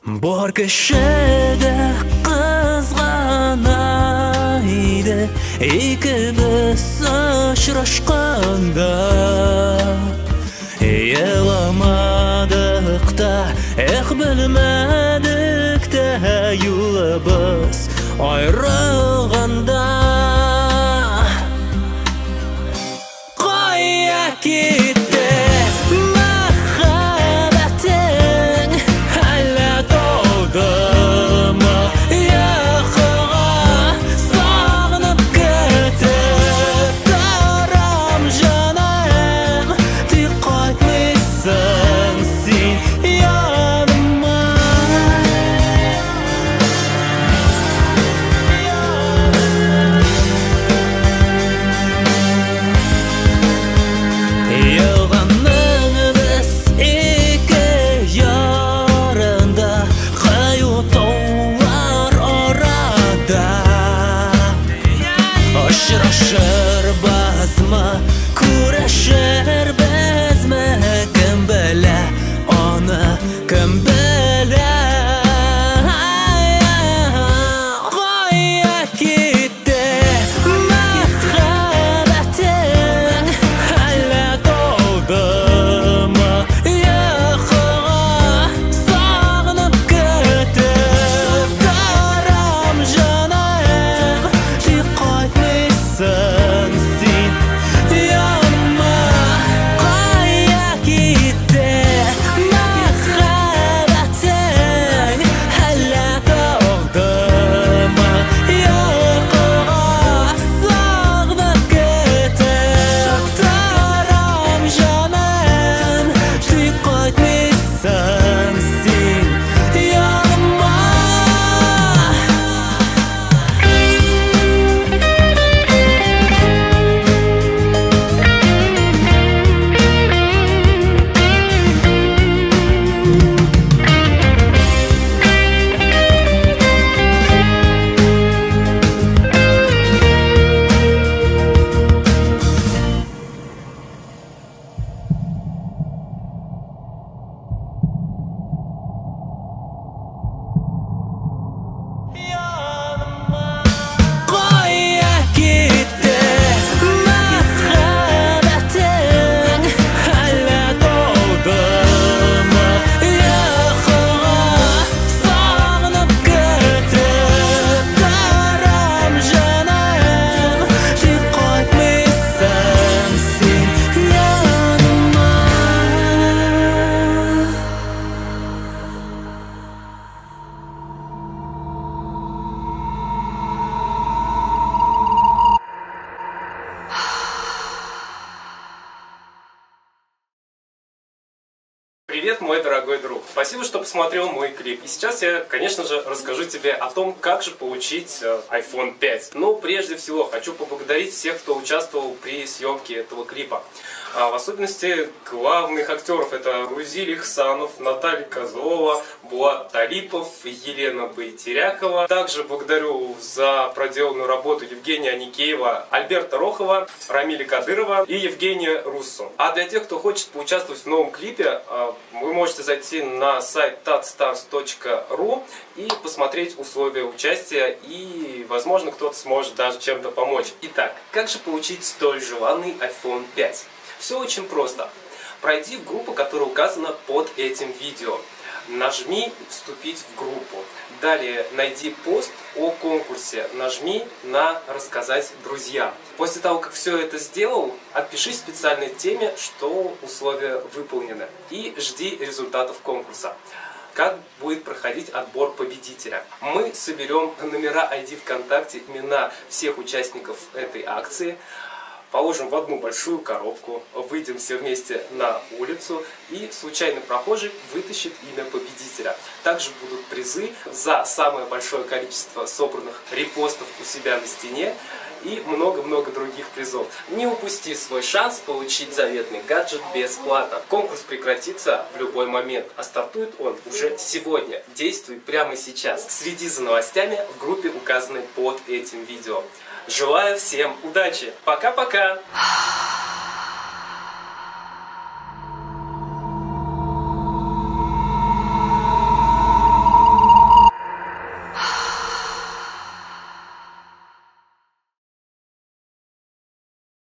Bor kishida qizg'anaydi ikkimiz uchrashganda, yig'lamadik-da, bilmadik-da, yo'limiz ayrilganda. Qo'ya ketdi Şırbazma, kurashir bizmi, kim bile onu, kim bile. Qo'ya ketdi muhabbating, hali to'ldimi yo'qlig'i, sog'inib ketib daram jonim, qaytmaysan sen yonimga. Qo'ya ketdi muhabbating, hali to'ldimi yo'qlig'i, sog'inib ketib daram jonim, qaytmaysan sen yonimga. Qo'ya ketdi muhabbating, hali to'ldimi yo'qlig'i, sog'inib ketib daram jonim, qaytmaysan sen yonimga. Привет, мой дорогой друг! Спасибо, что посмотрел мой клип. И сейчас я, конечно же, расскажу тебе о том, как же получить iPhone 5. Но прежде всего хочу поблагодарить всех, кто участвовал при съемке этого клипа. В особенности главных актеров: это Рузиль Ихсанов, Наталья Козлова, Булат Талипов, Елена Байтерякова. Также благодарю за проделанную работу Евгения Аникеева, Альберта Рохова, Рамиля Кадырова и Евгения Руссо. А для тех, кто хочет поучаствовать в новом клипе, вы можете зайти на сайт tatstars.ru и посмотреть условия участия, и, возможно, кто-то сможет даже чем-то помочь. Итак, как же получить столь желанный iPhone 5? Все очень просто. Пройди в группу, которая указана под этим видео. Нажми «Вступить в группу». Далее найди пост о конкурсе. Нажми на «Рассказать друзьям». После того, как все это сделал, отпиши в специальной теме, что условия выполнены. И жди результатов конкурса. Как будет проходить отбор победителя? Мы соберем номера ID ВКонтакте, имена всех участников этой акции, положим в одну большую коробку, выйдем все вместе на улицу, и случайный прохожий вытащит имя победителя. Также будут призы за самое большое количество собранных репостов у себя на стене и много-много других призов. Не упусти свой шанс получить заветный гаджет бесплатно. Конкурс прекратится в любой момент, а стартует он уже сегодня. Действуй прямо сейчас. Следи за новостями в группе, указанной под этим видео. Желаю всем удачи. Пока-пока!